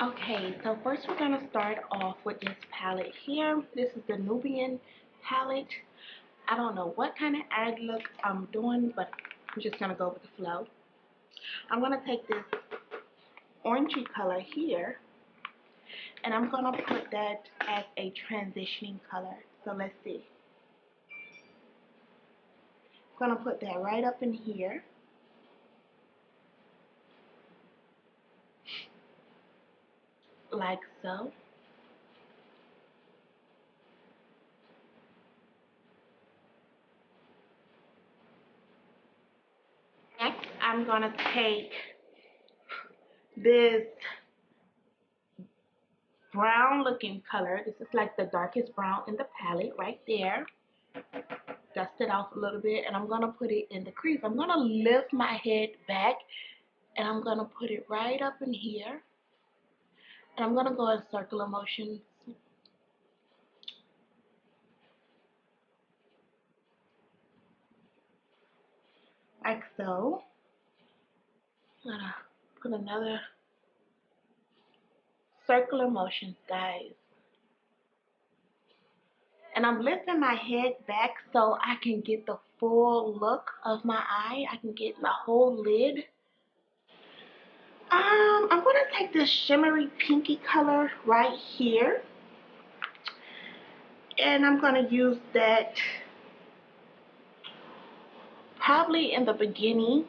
Okay, so first we're going to start off with this palette here. This is the Nubian palette. I don't know what kind of eye look I'm doing, but I'm just going to go with the flow. I'm going to take this orangey color here, and I'm going to put that as a transitioning color. So let's see. I'm going to put that right up in here. Like so. Next, I'm going to take this brown looking color. This is like the darkest brown in the palette right there. Dust it off a little bit, and I'm going to put it in the crease. I'm going to lift my head back, and I'm going to put it right up in here. And I'm going to go in circular motions. Like so. I'm going to put another circular motions, guys. And I'm lifting my head back so I can get the full look of my eye. I can get my whole lid. I'm going to take this shimmery pinky color right here. And I'm going to use that probably in the beginning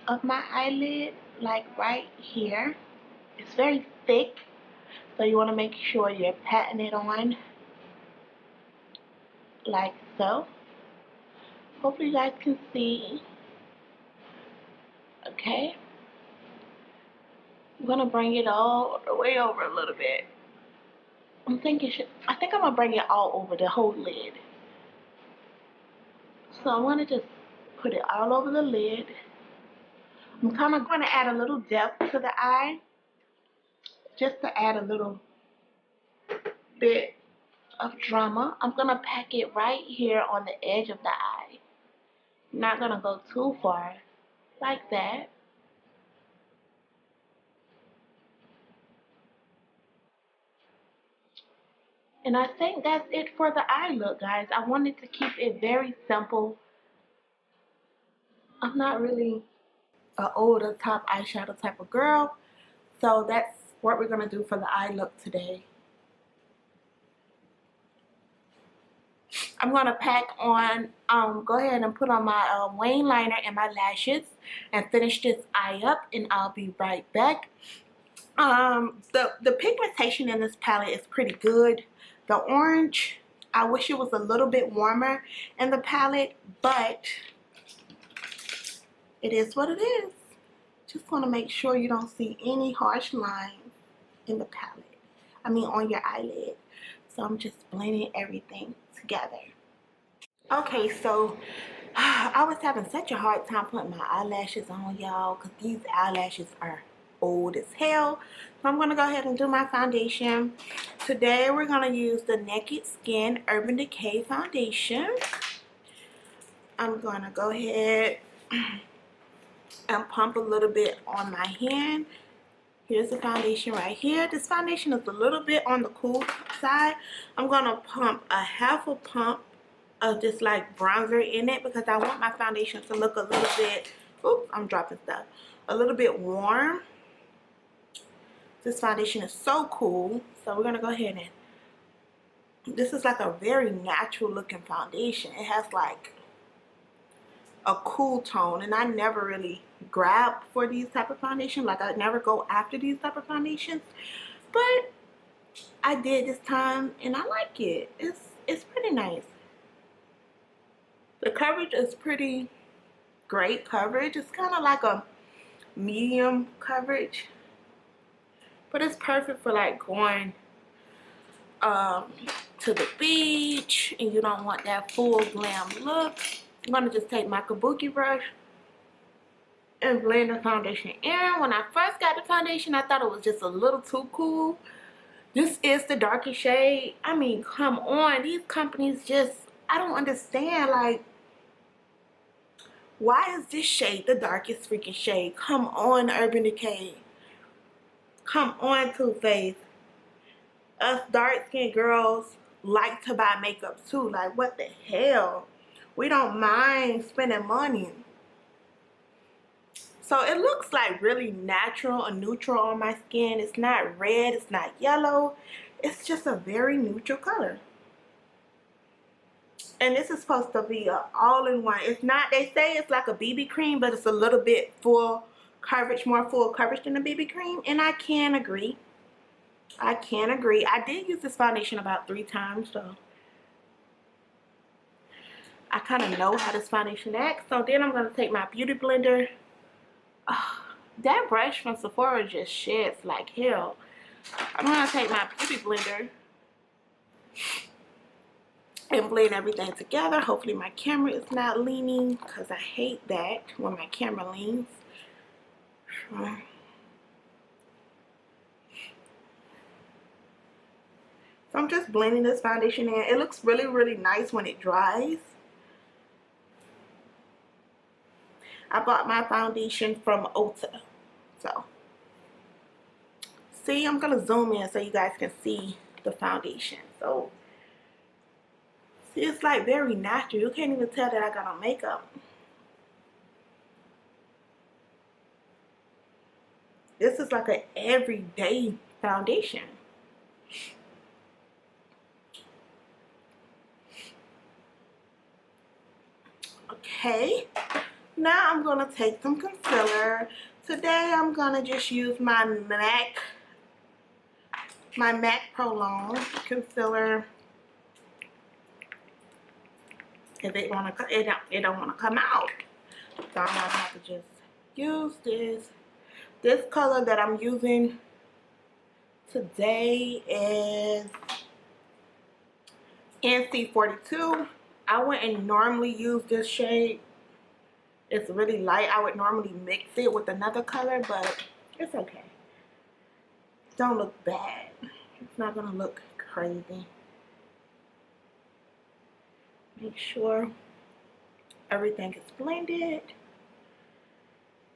of my eyelid, like right here. It's very thick, so you want to make sure you're patting it on like so. Hopefully you guys can see. Okay. I'm gonna bring it all the way over a little bit. I think I'm gonna bring it all over the whole lid. So I'm gonna just put it all over the lid. I'm kind of gonna add a little depth to the eye, just to add a little bit of drama. I'm gonna pack it right here on the edge of the eye. Not gonna go too far, like that. And I think that's it for the eye look, guys. I wanted to keep it very simple. I'm not really an over the top eyeshadow type of girl, so that's what we're gonna do for the eye look today. I'm gonna pack on, go ahead and put on my Wayne liner and my lashes and finish this eye up, and I'll be right back. The pigmentation in this palette is pretty good. The orange, I wish it was a little bit warmer in the palette, but it is what it is. Just want to make sure you don't see any harsh lines in the palette. I mean on your eyelid. So I'm just blending everything together. Okay, so I was having such a hard time putting my eyelashes on, y'all, because these eyelashes are old as hell. So I'm going to go ahead and do my foundation. Today we're going to use the Naked Skin Urban Decay foundation. I'm going to go ahead and pump a little bit on my hand. Here's the foundation right here. This foundation is a little bit on the cool side. I'm going to pump a half a pump of just like bronzer in it, because I want my foundation to look a little bit, oops, I'm dropping stuff, a little bit warm. This foundation is so cool. So we're going to go ahead and, this is like a very natural looking foundation. It has like a cool tone, and I never really grab for these type of foundations. Like I never go after these type of foundations, but I did this time and I like it. It's pretty nice. The coverage is pretty great coverage. It's kind of like a medium coverage, but it's perfect for like going to the beach and you don't want that full glam look. I'm gonna just take my kabuki brush and blend the foundation in. When I first got the foundation, I thought it was just a little too cool. This is the darkest shade. I mean, come on, these companies just, I don't understand, like, why is this shade the darkest freaking shade? Come on, Urban Decay. Come on, Too Faced. Us dark-skinned girls like to buy makeup too. Like, what the hell? We don't mind spending money. So it looks like really natural and neutral on my skin. It's not red, it's not yellow. It's just a very neutral color. And this is supposed to be a all-in-one. It's not, they say it's like a BB cream, but it's a little bit full coverage, more full coverage than a BB cream. And I can agree. I can agree. I did use this foundation about 3 times, so I kind of know how this foundation acts. So then I'm going to take my beauty blender. Oh, that brush from Sephora just sheds like hell. I'm going to take my beauty blender and blend everything together. Hopefully my camera is not leaning, because I hate that when my camera leans. So I'm just blending this foundation in. It looks really, really nice when it dries. I bought my foundation from Ulta. So, see, I'm going to zoom in so you guys can see the foundation. So, see, it's like very natural. You can't even tell that I got on makeup. This is like an everyday foundation. Okay, now I'm going to take some concealer. Today I'm going to just use my MAC Pro Long concealer. If it don't want to come out, so I'm going to have to just use this. This color that I'm using today is NC42. I wouldn't normally use this shade. It's really light. I would normally mix it with another color, but it's okay. Don't look bad. It's not gonna look crazy. Make sure everything is blended.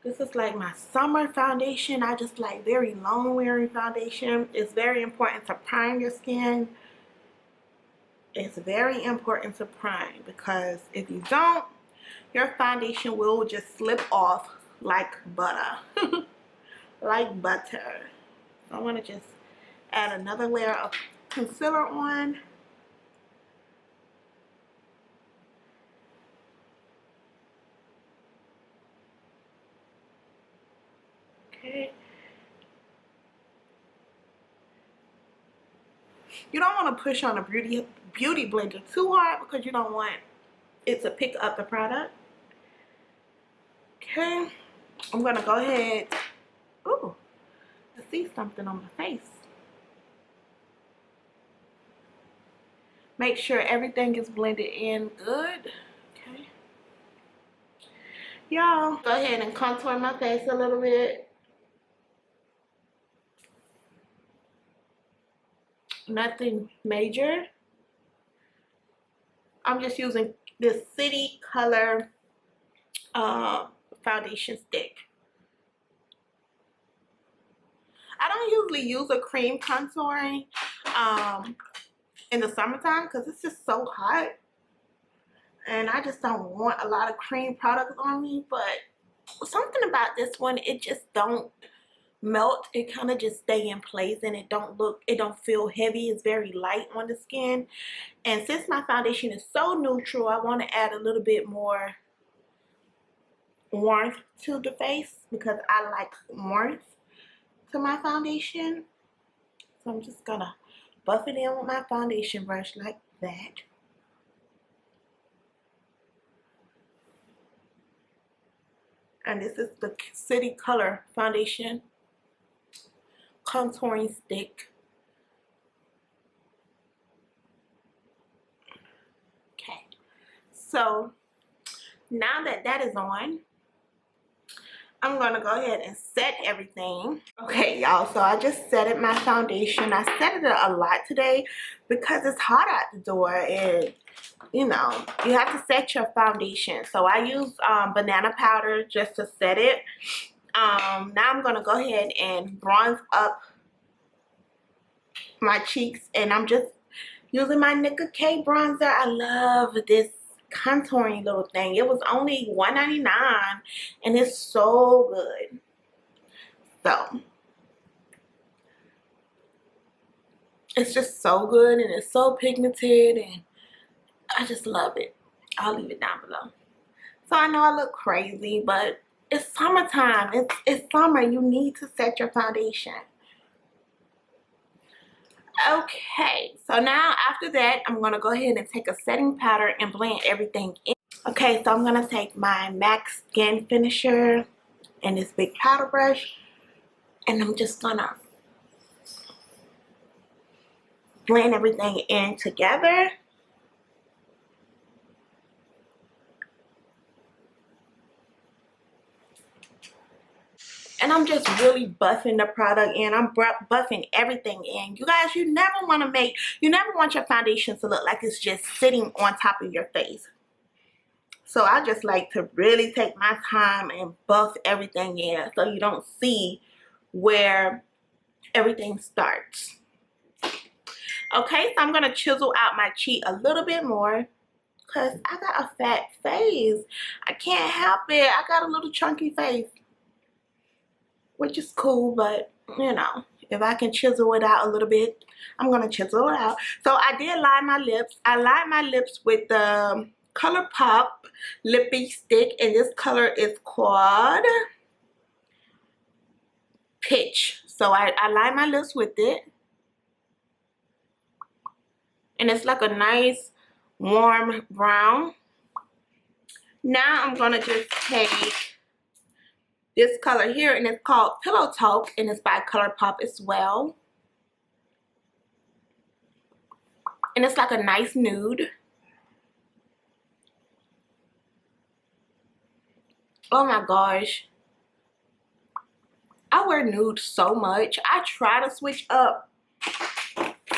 This is like my summer foundation. I just like very long wearing foundation. It's very important to prime your skin. It's very important to prime, because if you don't, your foundation will just slip off like butter. Like butter. So I want to just add another layer of concealer on. Okay. You don't want to push on a beauty blender too hard, because you don't want it to pick up the product. Okay, I'm gonna go ahead. Ooh, I see something on my face. Make sure everything is blended in good. Okay, y'all, go ahead and contour my face a little bit. Nothing major. I'm just using this City Color foundation stick. I don't usually use a cream contouring in the summertime, because it's just so hot, and I just don't want a lot of cream products on me. But something about this one, it just don't melt. It kind of just stay in place, and it don't feel heavy. It's very light on the skin. And since my foundation is so neutral, I want to add a little bit more warmth to the face, because I like warmth to my foundation. So I'm just gonna buff it in with my foundation brush like that. And this is the City Color foundation contouring stick. Okay, so now that that is on, I'm gonna go ahead and set everything. Okay, y'all, so I just setted my foundation. I set it a lot today because it's hot out the door, and you know, you have to set your foundation. So I use banana powder just to set it. Now I'm gonna go ahead and bronze up my cheeks, and I'm just using my nickak bronzer. I love this contouring little thing. It was only $1.99 and it's so good. So it's just so good and it's so pigmented and I just love it. I'll leave it down below. So I know I look crazy, but it's summertime. It's summer. You need to set your foundation. Okay, so now after that, I'm going to go ahead and take a setting powder and blend everything in. Okay, so I'm going to take my MAC Skin Finisher and this big powder brush, and I'm just going to blend everything in together. And I'm just really buffing the product in. I'm buffing everything in. You guys, you never want your foundation to look like it's just sitting on top of your face. So I just like to really take my time and buff everything in so you don't see where everything starts. Okay, so I'm going to chisel out my cheek a little bit more because I got a fat face. I can't help it. I got a little chunky face, which is cool, but you know, if I can chisel it out a little bit, I'm going to chisel it out. So I did line my lips. I lined my lips with the ColourPop lippy stick, and this color is called Pitch. So I lined my lips with it, and it's like a nice warm brown. Now I'm going to just take this color here, and it's called Pillow Talk, and it's by ColourPop as well. And it's like a nice nude. Oh my gosh. I wear nude so much. I try to switch up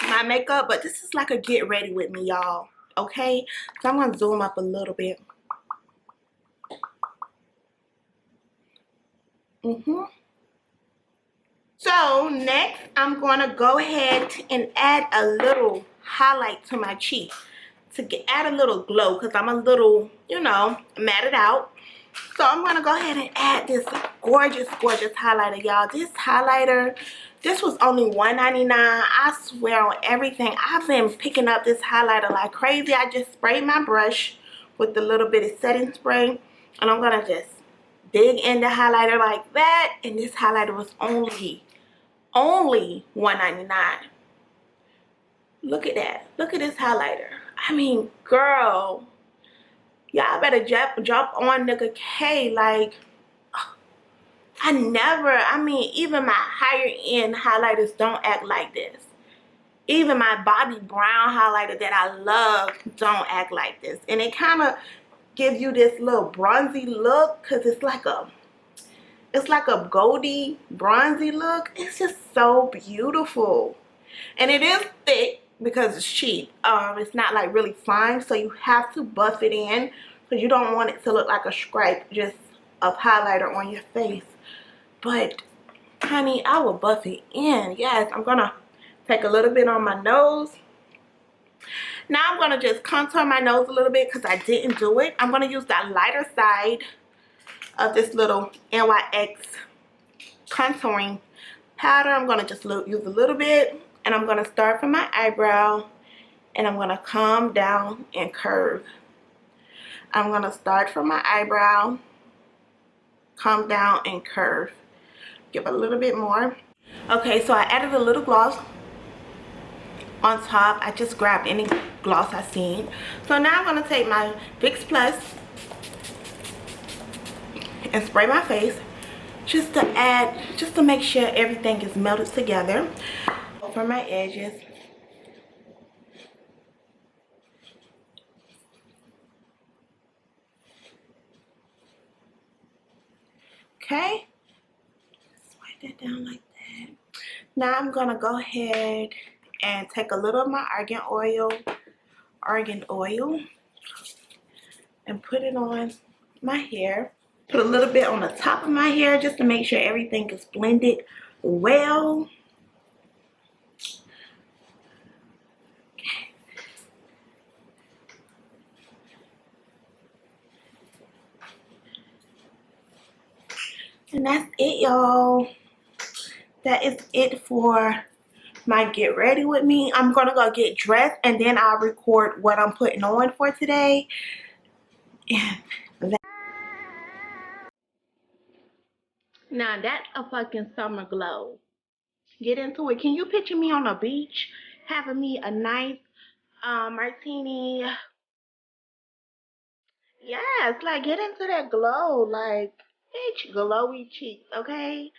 my makeup, but this is like a get ready with me, y'all. Okay? So I'm going to zoom up a little bit. So next, I'm going to go ahead and add a little highlight to my cheek to add a little glow because I'm a little, you know, matted out. So I'm going to go ahead and add this gorgeous, gorgeous highlighter, y'all. This highlighter, this was only $1.99. I swear on everything. I've been picking up this highlighter like crazy. I just sprayed my brush with the little bit of setting spray, and I'm going to just dig in the highlighter like that. And this highlighter was only $1.99. Look at that. Look at this highlighter. I mean, girl, y'all better jump on nickak. Like, I mean, even my higher end highlighters don't act like this. Even my Bobbi Brown highlighter that I love don't act like this. And it kind of gives you this little bronzy look because it's like a goldy bronzy look. It's just so beautiful. And it is thick because it's cheap. It's not like really fine, so you have to buff it in because you don't want it to look like a scrape just of highlighter on your face. But honey, I will buff it in. Yes, I'm gonna take a little bit on my nose. Now I'm gonna just contour my nose a little bit because I didn't do it. I'm gonna use the lighter side of this little NYX contouring powder. I'm gonna just use a little bit, and I'm gonna start from my eyebrow, and I'm gonna come down and curve. I'm gonna start from my eyebrow, come down and curve. Give a little bit more. Okay, so I added a little gloss on top. I just grabbed any gloss I seen. So now I'm gonna take my Fix Plus and spray my face just to make sure everything is melted together. Over my edges. Okay, swipe that down like that. Now I'm gonna go ahead and take a little of my argan oil and put it on my hair. Put a little bit on the top of my hair just to make sure everything is blended well. And that's it, y'all. That is it for my get ready with me. I'm gonna go get dressed and then I'll record what I'm putting on for today. Now that's a fucking summer glow. Get into it. Can you picture me on a beach having me a nice martini? Yes, like get into that glow, like bitch, glowy cheeks, okay?